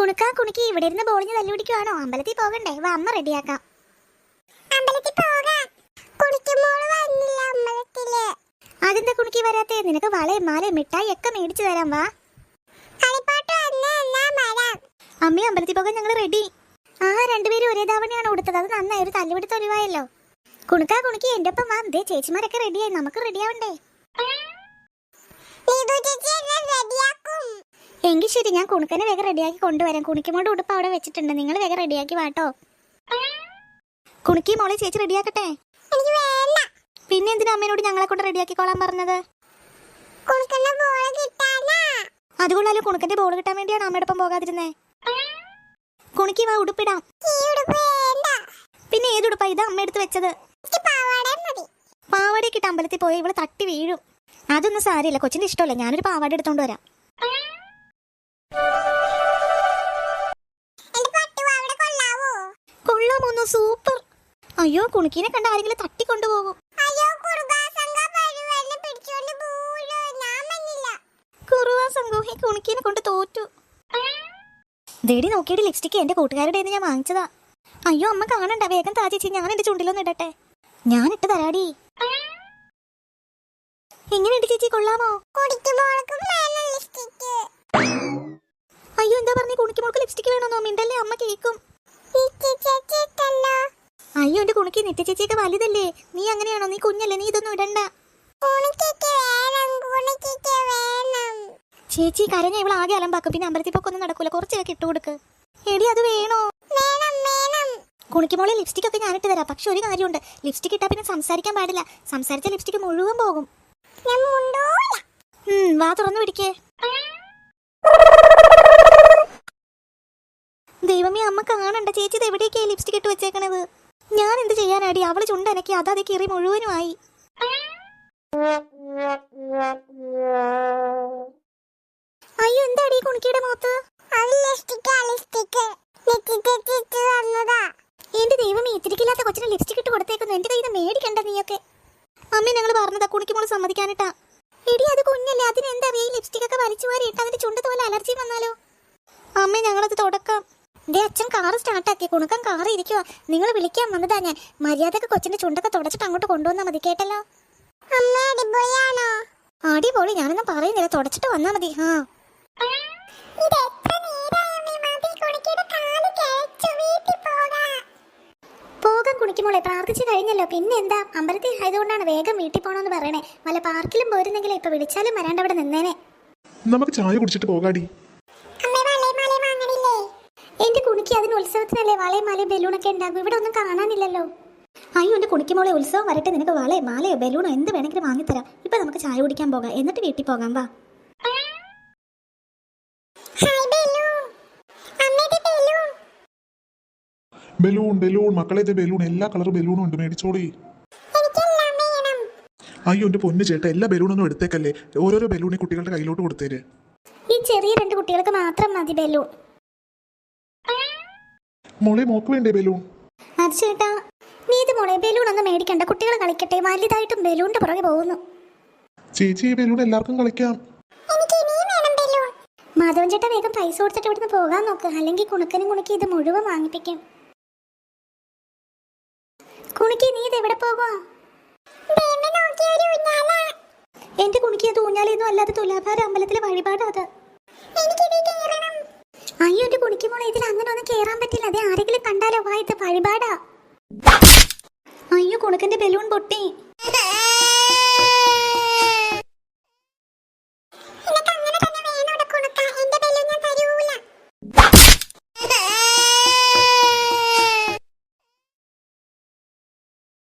കുണുക്കാ കുണുക്കി ഇവിടെ ഇരുന്ന് ബോളിഞ്ഞ് തല്ലുപിടിക്കുവാണോ? അമ്പലത്തിൽ പോകണ്ടേ? വാ, അമ്മ റെഡിയാക്കാം. അതെന്താ കുണുക്കി വരാത്തേ? നിനക്ക് വളയും മാലയും മിഠായി ഒക്കെ മേടിച്ചു തരാം. വാ. അമ്മയും അമ്പലത്തിൽ പോകാൻ ഞങ്ങൾ റെഡി. ആ, രണ്ടുപേരും ഒരേ തവണയാണ് കൊടുത്തത്. അത് നന്നായി, ഒരു തല്ലുപിടുത്തം ഒഴിവായല്ലോ. കുണുക്കാ കുണുക്കി എന്റെ ഒപ്പം വാ. ദേ ചേച്ചിമാരൊക്കെ റെഡിയായി, നമുക്ക് റെഡിയാവണ്ടേ? എങ്കിൽ ശരി, ഞാൻ കുണുക്കനെ വേഗം റെഡിയാക്കി കൊണ്ടുവരാം. കുണിക്കുമോട് ഉടുപ്പ് അവിടെ വെച്ചിട്ടുണ്ട്, നിങ്ങൾ വേഗം റെഡിയാക്കി വാട്ടോ. കുണുക്കി മോളെ, ചേച്ചി റെഡിയാക്കട്ടെ? പിന്നെ എന്തിനാ അമ്മേനോട് ഞങ്ങളെ കൊണ്ട് റെഡിയാക്കിക്കോളാൻ പറഞ്ഞത്? അതുകൊള്ളാലോ, കുണുക്കന്റെ ബോൾ കിട്ടാൻ വേണ്ടിയാണ് അമ്മയോടൊപ്പം പോകാതിരുന്നേ. കുണുക്കി വാ, ഉടുപ്പിടാം. പിന്നെ ഏതുടുപ്പാ? ഇത് അമ്മ എടുത്ത് വെച്ചത്. പാവാടയൊക്കെ ഇട്ട് അമ്പലത്തിൽ പോയി ഇവള് തട്ടി വീഴും. അതൊന്നും സാരിയില്ല, കൊച്ചിന്റെ ഇഷ്ടമല്ല. ഞാനൊരു പാവാട എടുത്തോണ്ട് വരാം. കൊള്ളാമോന്നു? സൂപ്പർ. അയ്യോ, കുണുക്കിനെ കണ്ട ആരെങ്കിലും തട്ടിക്കൊണ്ടുപോകും. കുറുവാ സംഘം ഈ കുണുക്കിനെ കൊണ്ട് തോറ്റു. ദേടി നോക്കിയിട്ട് ലിപ്സ്റ്റിക്ക് എന്റെ കൂട്ടുകാരുടെ ഞാൻ വാങ്ങിച്ചതാ. അയ്യോ, അമ്മ കാണണ്ട, വേഗം താ ചേച്ചി, ഞാൻ എന്റെ ചുണ്ടിലൊന്നും ഇടട്ടെ. ഞാൻ ഇട്ട് തരാടി. എങ്ങനെയുണ്ട് ചേച്ചി, കൊള്ളാമോ? അയ്യോ, എന്താ പറഞ്ഞ? കുണിക്കുമോൾക്ക് ലിപ്സ്റ്റിക്ക് വേണമെന്നോ? മിണ്ടല്ലേ, അമ്മ കേൾക്കും. അയ്യോ, എന്റെ കുണുക്കി, നിത്യ ചേച്ചിയൊക്കെ വലുതല്ലേ. നീ അങ്ങനെയാണോ? നീ കുഞ്ഞല്ലേ, നീ ഇതൊന്നും ഇടണ്ട. ചേച്ചി കരഞ്ഞ ഇവൾ ആകെ അലമ്പാക്കും. പിന്നെ അമ്പലത്തിൽ പൊക്കൊന്നും നടക്കൂല. കുറച്ചൊക്കെ ഇട്ടുകൊടുക്ക്. എടി, അത് വേണോ? കുണിക്കുമോളെ, ലിപ്സ്റ്റിക് ഒക്കെ ഞാനിട്ട് തരാം. പക്ഷെ ഒരു കാര്യമുണ്ട്, ലിപ്സ്റ്റിക് ഇട്ടാ പിന്നെ സംസാരിക്കാൻ പാടില്ല. സംസാരിച്ച ലിപ്സ്റ്റിക് മുഴുവൻ പോകും. വാ തുറന്നു പിടിക്കേ. ദൈവമേ, അമ്മ കാണണ്ട. ചേച്ചി ഇത് എവിടേക്കായി ലിപ്സ്റ്റിക് ഇട്ട് വെച്ചേക്കണത്? ഞാൻ എന്ത് ചെയ്യാനാടി? അവള് ചുണ്ടനക്കി അതാതെ കീറി മുഴുവനുമായി. അയ്യോ, എന്താടി കുണിക്കിയുടെ മുഖത്ത്? എന്റെ ദൈവമേ, ഇത്തിരിക്കില്ലാത്ത കൊച്ചിന് ലിപ്സ്റ്റിക് ഇട്ട് കൊടുത്തേക്കുന്നു. എന്റെ കയ്യിൽ നിന്ന് മേടിക്കണ്ട നീയൊക്കെ. അമ്മ ഞങ്ങൾ പറഞ്ഞതാ കുണിക്കുമോള് സമ്മതിക്കാനിട്ടാ. എടി, അത് കുഞ്ഞല്ലേ, അതിനെന്താ ഈ ലിപ്സ്റ്റിക് ഒക്കെ വലിച്ചു വാരി ഇട്ട് അതിന്റെ ചുണ്ട് പോലെ അലർജി വന്നാലോ? അമ്മ ഞങ്ങളത് തുടക്കാം. ദേ അച്ഛൻ കാറ് സ്റ്റാർട്ടാക്കി. കുണുക്കം കാറ് ഇരിക്കുവാ. നിങ്ങൾ വിളിക്കാൻ വന്നതാ ഞാൻ. മര്യാദക്ക് കൊച്ചിന്റെ ചുണ്ടൊക്കെ തുടച്ചിട്ട് അങ്ങോട്ട് കൊണ്ടുവന്നാ മതി, കേട്ടല്ലോ? അടിപൊളി. ഞാനൊന്നും പറയുന്നില്ല, തുടച്ചിട്ട് വന്നാ മതി. പോകാൻ കുണിക്കുമോളെ, പ്രാർത്ഥിച്ചു കഴിഞ്ഞല്ലോ. പിന്നെ എന്താ, അമ്പലത്തിൽ ആയതുകൊണ്ടാണ് വേഗം വീട്ടിൽ പോകണമെന്ന് പറയണേ. വല്ല പാർക്കിലും പോയിരുന്നെങ്കിലേ ഇപ്പൊ വിളിച്ചാലും വരാണ്ട് അവിടെ നിന്നേനെ. നമുക്ക് ചായ കുടിച്ചിട്ട് പോകാടി. എന്റെ കുണിക്ക് അതിന് ഉത്സവത്തിനല്ലേ വളയും മാലയും ബലൂണൊക്കെ ഉണ്ടാകും. ഇവിടെ ഒന്നും കാണാനില്ലല്ലോ. അയ്യോ, എന്റെ കുണിക്കുമോളെ, ഉത്സവം വരട്ടെ. നിനക്ക് വളയോ മാലയോ ബലൂണോ എന്ത് വേണമെങ്കിലും വാങ്ങിത്തരാം. ഇപ്പൊ നമുക്ക് ചായ കുടിക്കാൻ പോകാം, എന്നിട്ട് വീട്ടിൽ പോകാം. വാ. ബലൂൺ ബലൂൺ മക്കളെ, ബലൂൺ, എല്ലാ കളർ ബലൂണും ഉണ്ട്, മേടിച്ചോളി. അയ്യോ, എന്റെ പൊന്നു ചേട്ടാ, എല്ലാ ബലൂണൊന്നും എടുത്തേക്കല്ലേ. ഓരോരോ ബലൂണി കുട്ടികളുടെ കയ്യിലോട്ട് കൊടുത്തേര്. ഈ ചെറിയ 2 കുട്ടികൾക്ക് മാത്രം മതി ബലൂൺ. മോളെ, മോക്ക് വേണ്ടേ ബലൂൺ? അത് ചേട്ടാ, നീ ഇത് മോളെ ബലൂൺ ഒന്നും മേടിക്കണ്ട. കുട്ടികൾ കളിക്കട്ടെ. വലുതായിട്ടും ബലൂണിന്റെ പുറകെ പോകുന്നു. ചേച്ചി, ഈ ബലൂൺ എല്ലാവർക്കും കളിക്കാം. മാധവൻ ചേട്ടാ, വേഗം പൈസ കൊടുത്തിട്ട് ഇവിടുന്ന് പോകാൻ നോക്ക്. അല്ലെങ്കിൽ കുണുക്കനും കുണുക്കി ഇത് മുഴുവൻ വാങ്ങിപ്പിക്കും. കുണുക്കി, നീ ഇത് എവിടെ പോകുവാ? എന്റെ കുണുക്കി, അത് ഊഞ്ഞാലൊന്നും അല്ലാതെ തുലാഭാര അമ്പലത്തിലെ വഴിപാടാ അത്. അയ്യോ, എന്റെ കുണിക്ക് മോളെ, ഇതിൽ അങ്ങനെ ഒന്നും കേറാൻ പറ്റില്ല. അതെ ആരെങ്കിലും കണ്ടാലോ? വാ, ഇത് വഴിപാടാ. അയ്യോ, കുണുക്കന്റെ ബലൂൺ പൊട്ടി.